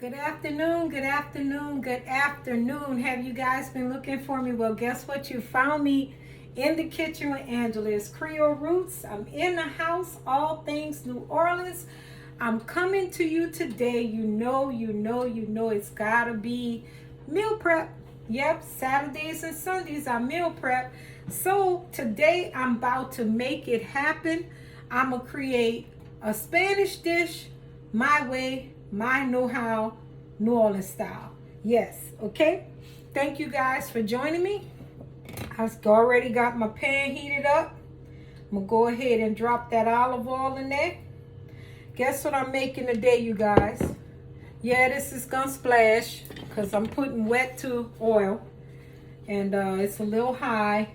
Good afternoon, good afternoon, good afternoon. Have you guys been looking for me? Well, guess what? You found me in the kitchen with Angela's Creole Roots. I'm in the house, all things New Orleans. I'm coming to you today. You know it's gotta be meal prep. Yep, Saturdays and Sundays I meal prep. So today I'm about to make it happen. I'm gonna create a Spanish dish my way, my know-how, New Orleans style. Yes, okay? Thank you guys for joining me. I've already got my pan heated up. I'm gonna go ahead and drop that olive oil in there. Guess what I'm making today, you guys? Yeah, this is gonna splash because I'm putting wet to oil. And it's a little high,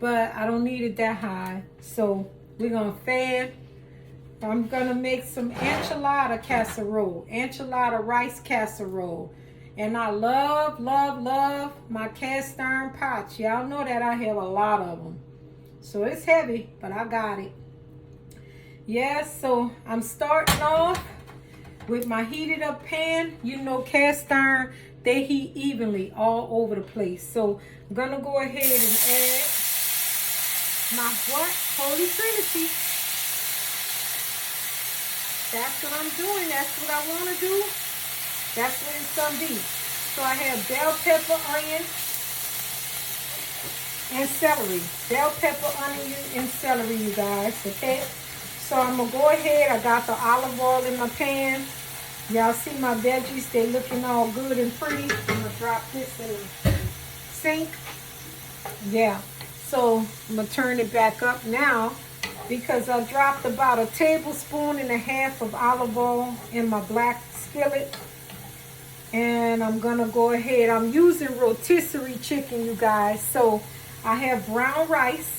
but I don't need it that high. So we're gonna fan. I'm gonna make some enchilada casserole, enchilada rice casserole. And I love my cast iron pots. Y'all know that I have a lot of them. So it's heavy, but I got it. Yeah, so I'm starting off with my heated up pan. You know cast iron, they heat evenly all over the place. So I'm gonna go ahead and add my what? Holy Trinity. That's what I'm doing. That's what I want to do. That's what it's going to be. So I have bell pepper, onion, and celery. Bell pepper, onion, and celery, you guys. Okay? So I'm going to go ahead. I got the olive oil in my pan. Y'all see my veggies. They looking all good and pretty. I'm going to drop this in the sink. Yeah. So I'm going to turn it back up now, because I dropped about 1.5 tablespoons of olive oil in my black skillet. And I'm gonna go ahead. I'm using rotisserie chicken, you guys. So I have brown rice.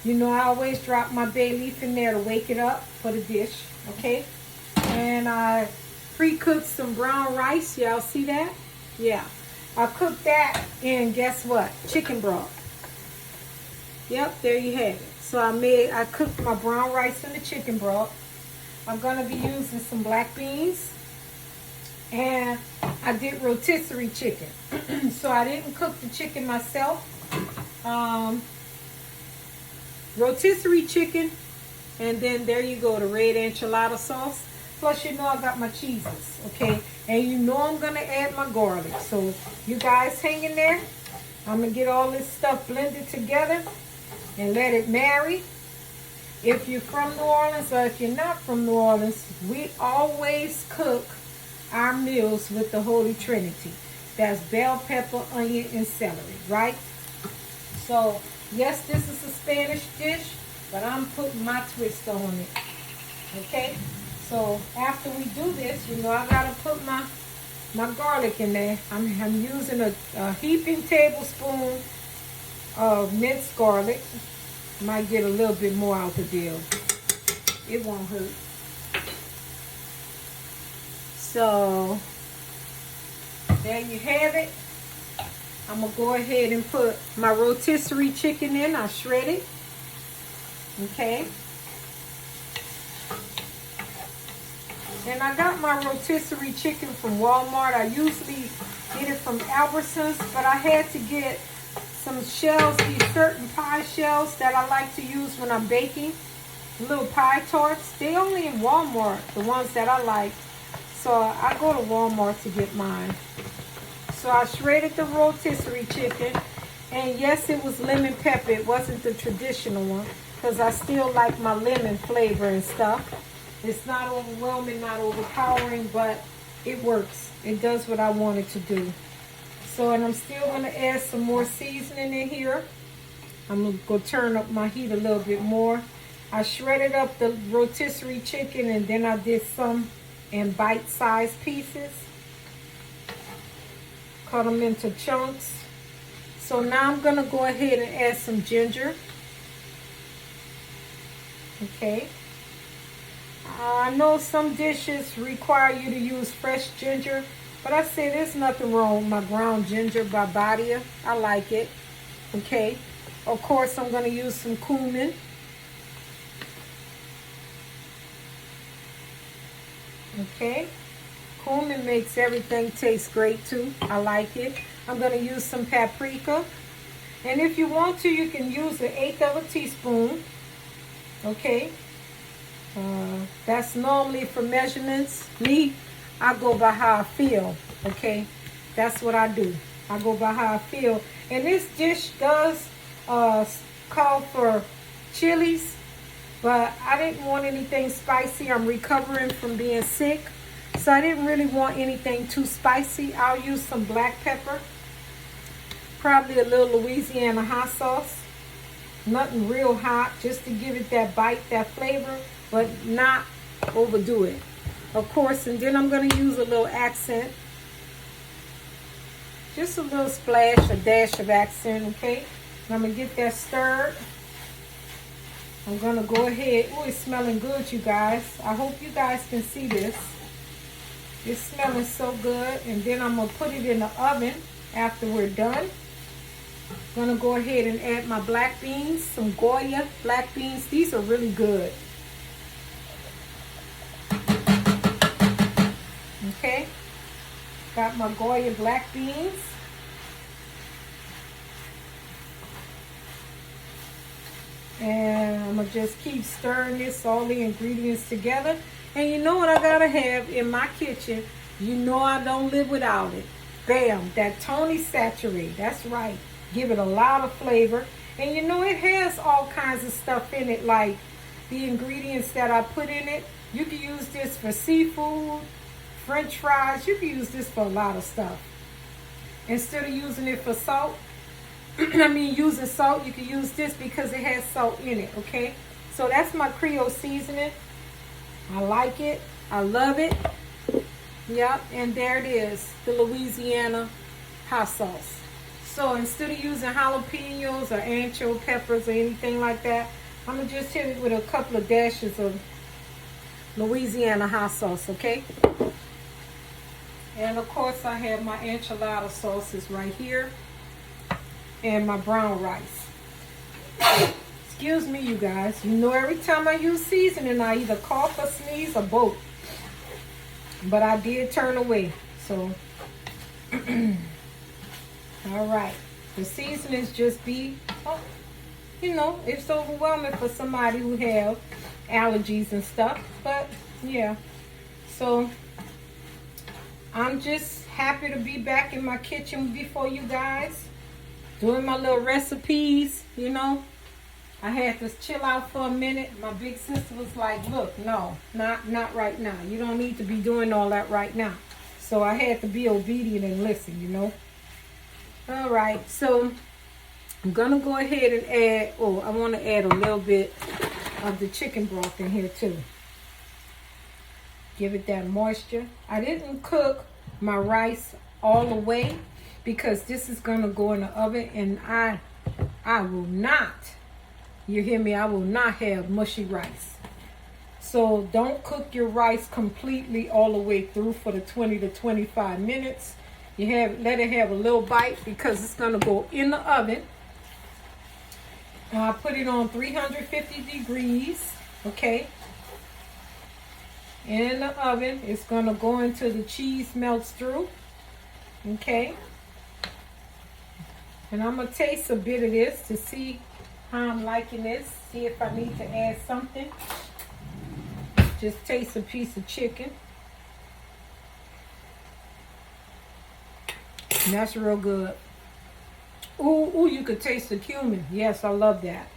You know, I always drop my bay leaf in there to wake it up for the dish, okay? And I pre-cooked some brown rice. Y'all see that? Yeah. I cooked that in, guess what? Chicken broth. Yep, there you have it. So I cooked my brown rice in the chicken broth. I'm going to be using some black beans. And I did rotisserie chicken. So I didn't cook the chicken myself. Rotisserie chicken. And then there you go, the red enchilada sauce. Plus, you know I got my cheeses, okay? And you know I'm going to add my garlic. So you guys hang in there. I'm going to get all this stuff blended together and let it marry. If you're from New Orleans or if you're not from New Orleans, we always cook our meals with the Holy Trinity. That's bell pepper, onion, and celery, right? So, yes, this is a Spanish dish, but I'm putting my twist on it, okay? So, after we do this, you know I gotta put my garlic in there. I'm using a heaping tablespoon of minced garlic. Might get a little bit more out the deal. It won't hurt. So there you have it. I'm gonna go ahead and put my rotisserie chicken in. I shred it. Okay. And I got my rotisserie chicken from Walmart. I usually get it from Albertsons, but I had to get some shells, these certain pie shells that I like to use when I'm baking. Little pie torts. They only in Walmart, the ones that I like. So I go to Walmart to get mine. So I shredded the rotisserie chicken. And yes, it was lemon pepper. It wasn't the traditional one, because I still like my lemon flavor and stuff. It's not overwhelming, not overpowering, but it works. It does what I want it to do. So, and I'm still going to add some more seasoning in here. I'm going to go turn up my heat a little bit more. I shredded up the rotisserie chicken, and then I did some in bite-sized pieces. Cut them into chunks. So now I'm going to go ahead and add some ginger. Okay. I know some dishes require you to use fresh ginger, but I say there's nothing wrong with my ground ginger by Badia. I like it. Okay. Of course, I'm going to use some cumin. Okay. Cumin makes everything taste great too. I like it. I'm going to use some paprika. And if you want to, you can use 1/8 of a teaspoon. Okay. That's normally for measurements. Me, I go by how I feel. Okay. That's what I do. I go by how I feel. And this dish does call for chilies, but I didn't want anything spicy. I'm recovering from being sick, so I didn't really want anything too spicy. I'll use some black pepper, probably a little Louisiana hot sauce. Nothing real hot, just to give it that bite, that flavor, but not overdo it. Of course, and then I'm going to use a little accent. Just a little splash, a dash of accent, okay? And I'm going to get that stirred. I'm going to go ahead. Oh, it's smelling good, you guys. I hope you guys can see this. It's smelling so good. And then I'm going to put it in the oven after we're done. I'm going to go ahead and add my black beans, some Goya black beans. These are really good. Okay. Got my Goya black beans. And I'm going to just keep stirring this, all the ingredients together. And you know what I got to have in my kitchen? You know I don't live without it. Bam, that Tony Saturate. That's right. Give it a lot of flavor. And you know it has all kinds of stuff in it, like the ingredients that I put in it. You can use this for seafood, French fries. You can use this for a lot of stuff. Instead of using it for salt, using salt, you can use this because it has salt in it, okay? So that's my Creole seasoning. I like it. I love it. Yep, and there it is, the Louisiana hot sauce. So instead of using jalapenos or ancho peppers or anything like that, I'm going to just hit it with a couple of dashes of Louisiana hot sauce, okay? And of course I have my enchilada sauces right here and my brown rice. Excuse me, you guys. You know every time I use seasoning, I either cough or sneeze or both. But I did turn away, so. All right. The seasonings just be, you know, it's overwhelming for somebody who have allergies and stuff. But, yeah. So, I'm just happy to be back in my kitchen before you guys. Doing my little recipes, you know. I had to chill out for a minute. My big sister was like, look, no, not right now. You don't need to be doing all that right now. So I had to be obedient and listen, you know. All right, so I'm going to go ahead and add, I want to add a little bit of the chicken broth in here too. Give it that moisture. I didn't cook my rice all the way because this is going to go in the oven, and I will not, you hear me, I will not have mushy rice. So don't cook your rice completely all the way through for the 20 to 25 minutes. Let it have a little bite because it's going to go in the oven. I put it on 350 degrees, okay? In the oven, it's going to go until the cheese melts through, okay? And I'm going to taste a bit of this to see how I'm liking this. See if I need to add something. Just taste a piece of chicken. And that's real good. Ooh, you could taste the cumin. Yes, I love that.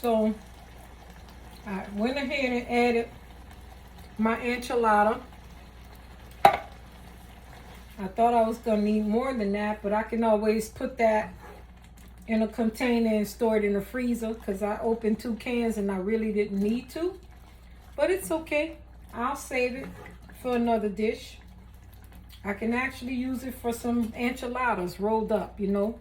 So, I went ahead and added my enchilada. I thought I was going to need more than that, but I can always put that in a container and store it in the freezer because I opened 2 cans and I really didn't need to. But it's okay. I'll save it for another dish. I can actually use it for some enchiladas rolled up, you know.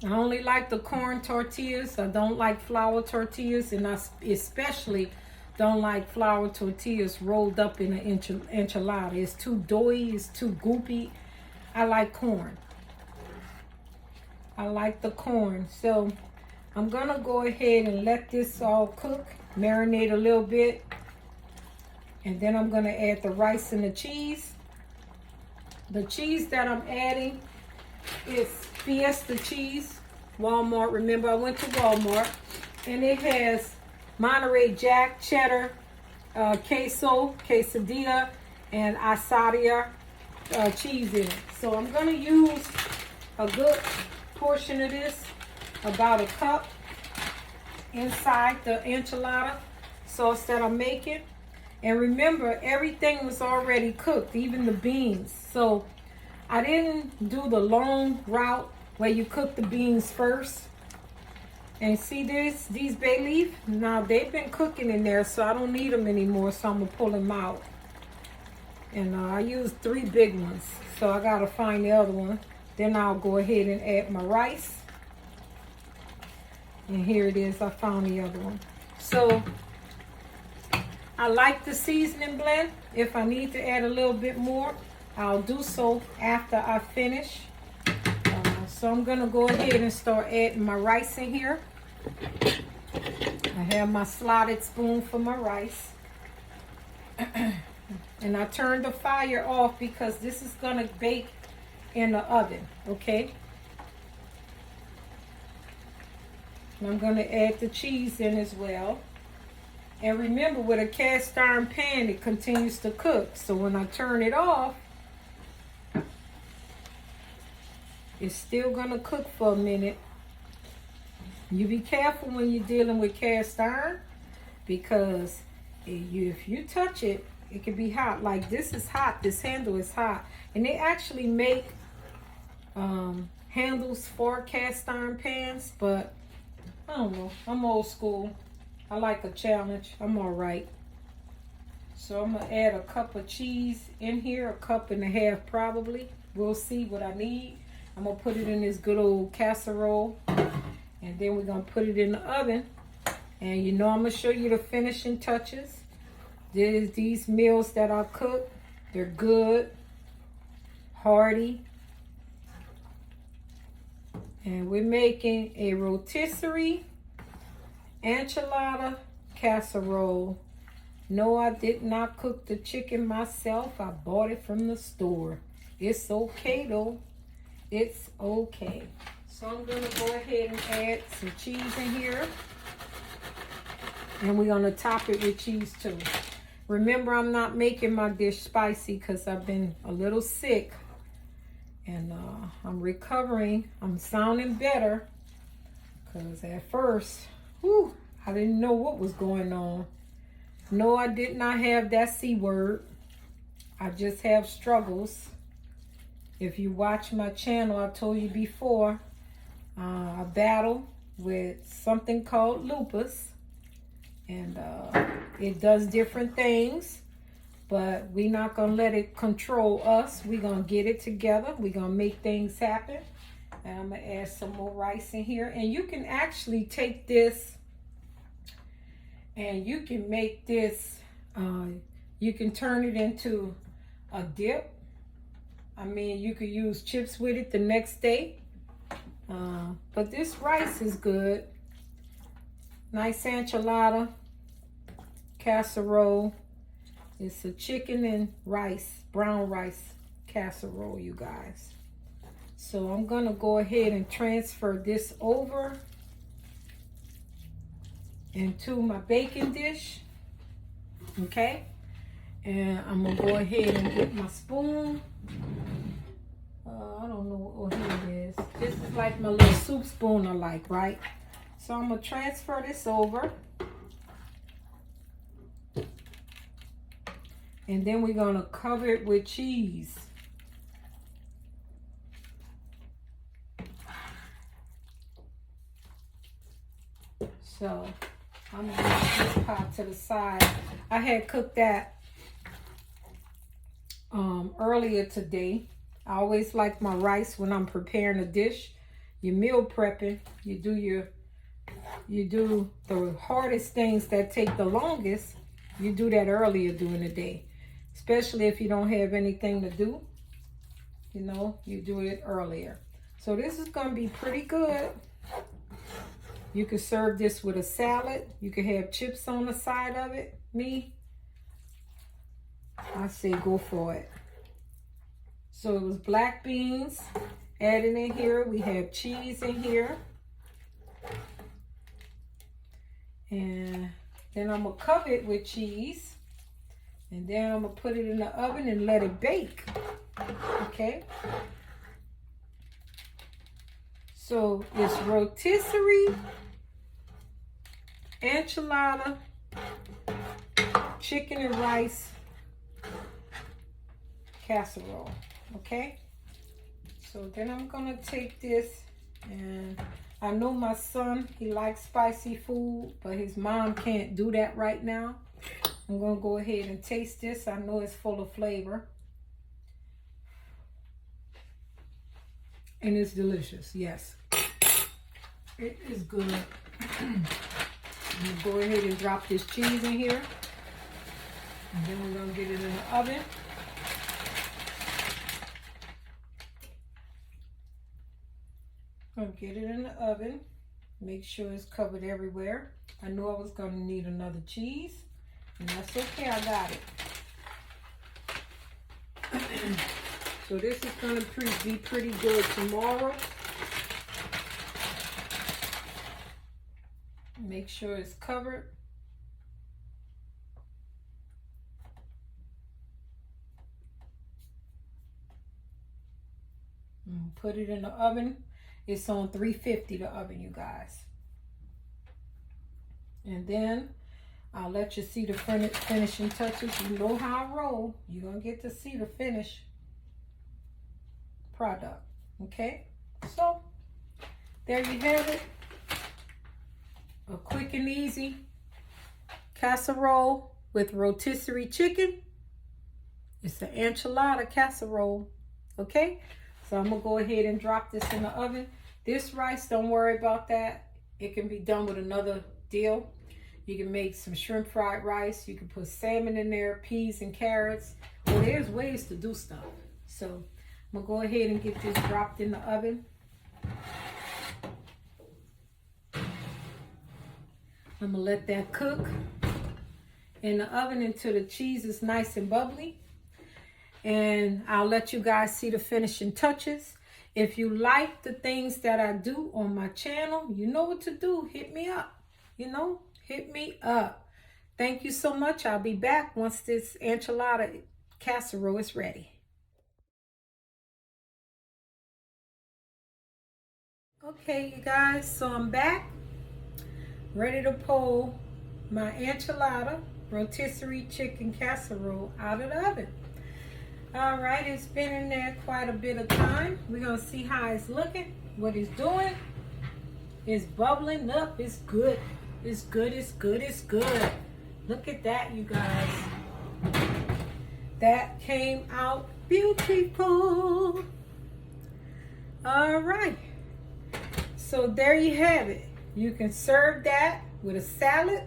I only like the corn tortillas. I don't like flour tortillas, and I especially don't like flour tortillas rolled up in an enchilada. It's too doughy, it's too goopy. I like corn. I like the corn. So I'm gonna go ahead and let this all cook, marinate a little bit. And then I'm gonna add the rice and the cheese. The cheese that I'm adding is Fiesta cheese, Walmart. Remember, I went to Walmart. And it has Monterey Jack, cheddar, queso, quesadilla, and asadia cheese in it. So I'm gonna use a good portion of this, about a cup, inside the enchilada sauce that I'm making. And remember, everything was already cooked, even the beans. So I didn't do the long route where you cook the beans first. And see these bay leaf? Now they've been cooking in there, so I don't need them anymore, so I'm gonna pull them out. And I used 3 big ones, so I gotta find the other one. Then I'll go ahead and add my rice. And here it is, I found the other one. So I like the seasoning blend. If I need to add a little bit more, I'll do so after I finish. So I'm gonna go ahead and start adding my rice in here. I have my slotted spoon for my rice. And I turned the fire off because this is gonna bake in the oven, okay? And I'm gonna add the cheese in as well. And remember, with a cast iron pan, it continues to cook. So when I turn it off, it's still gonna cook for a minute. You be careful when you're dealing with cast iron, because if you touch it, it can be hot. Like this is hot, this handle is hot. And they actually make handles for cast iron pans, but I don't know, I'm old school. I like a challenge. I'm all right. So I'm gonna add a cup of cheese in here, 1.5 cups probably. We'll see what I need. I'm gonna put it in this good old casserole, and then we're gonna put it in the oven. And you know I'm gonna show you the finishing touches. These meals that I cook, they're good, hearty. And we're making a rotisserie enchilada casserole. No, I did not cook the chicken myself. I bought it from the store. It's okay though. It's okay. So I'm gonna go ahead and add some cheese in here. And we're gonna top it with cheese too. Remember, I'm not making my dish spicy because I've been a little sick. And I'm recovering. I'm sounding better. Because at first, whew, I didn't know what was going on. No, I did not have that C word. I just have struggles. If you watch my channel, I told you before, I battle with something called lupus. And it does different things. But we're not going to let it control us. We're going to get it together. We're going to make things happen. And I'm going to add some more rice in here. And you can actually take this and you can make this, you can turn it into a dip. I mean, you could use chips with it the next day. But this rice is good. Nice enchilada, casserole. It's a chicken and rice, brown rice casserole, you guys. So I'm gonna go ahead and transfer this over into my baking dish, okay? And I'm gonna go ahead and get my spoon. I don't know, oh, here it is. This is like my little soup spoon I like, right? So I'm gonna transfer this over. And then we're gonna cover it with cheese. So I'm gonna put this pot to the side. I had cooked that earlier today. I always like my rice when I'm preparing a dish. You're meal prepping. You do the hardest things that take the longest. You do that earlier during the day. Especially if you don't have anything to do, you know, you do it earlier. So this is gonna be pretty good. You can serve this with a salad. You can have chips on the side of it. I say go for it. So it was black beans added in here. We have cheese in here. And then I'm going to cover it with cheese. And then I'm going to put it in the oven and let it bake. Okay. So it's rotisserie, enchilada, chicken and rice casserole. Okay. So then I'm going to take this, and I know my son, he likes spicy food, but his mom can't do that right now. I'm going to go ahead and taste this. I know it's full of flavor. And it's delicious, yes. It is good. I'm going to go ahead and drop this cheese in here. And then we're going to get it in the oven. I'm going to get it in the oven. Make sure it's covered everywhere. I knew I was going to need another cheese. And that's okay, I got it. So this is going to be pretty good tomorrow. Make sure it's covered. And put it in the oven. It's on 350, the oven, you guys. And then I'll let you see the finishing touches. You know how I roll. You're going to get to see the finished product. Okay? So, there you have it. A quick and easy casserole with rotisserie chicken. It's an enchilada casserole. Okay? So, I'm going to go ahead and drop this in the oven. This rice, don't worry about that. It can be done with another deal. You can make some shrimp fried rice. You can put salmon in there, peas and carrots. Well, there's ways to do stuff. So I'm going to go ahead and get this dropped in the oven. I'm going to let that cook in the oven until the cheese is nice and bubbly. And I'll let you guys see the finishing touches. If you like the things that I do on my channel, you know what to do. Hit me up, Hit me up. Thank you so much. I'll be back once this enchilada casserole is ready. Okay, you guys, so I'm back. Ready to pull my enchilada rotisserie chicken casserole out of the oven. All right, it's been in there quite a bit of time. We're going to see how it's looking, what it's doing. It's bubbling up. It's good. It's good, it's good, it's good. Look at that, you guys. That came out beautiful. All right. So there you have it. You can serve that with a salad,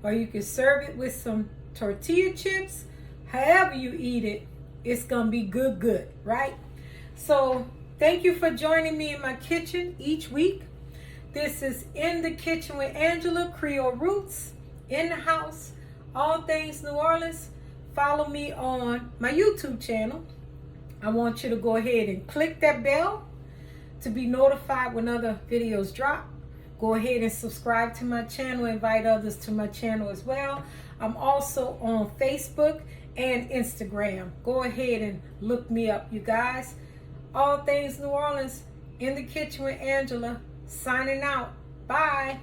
or you can serve it with some tortilla chips. However you eat it, it's going to be good, right? So thank you for joining me in my kitchen each week. This is In the Kitchen with Angela, Creole Roots, in the house, all things New Orleans. Follow me on my YouTube channel. I want you to go ahead and click that bell to be notified when other videos drop. Go ahead and subscribe to my channel. Invite others to my channel as well. I'm also on Facebook and Instagram. Go ahead and look me up, you guys. All things New Orleans, In the Kitchen with Angela. Signing out. Bye.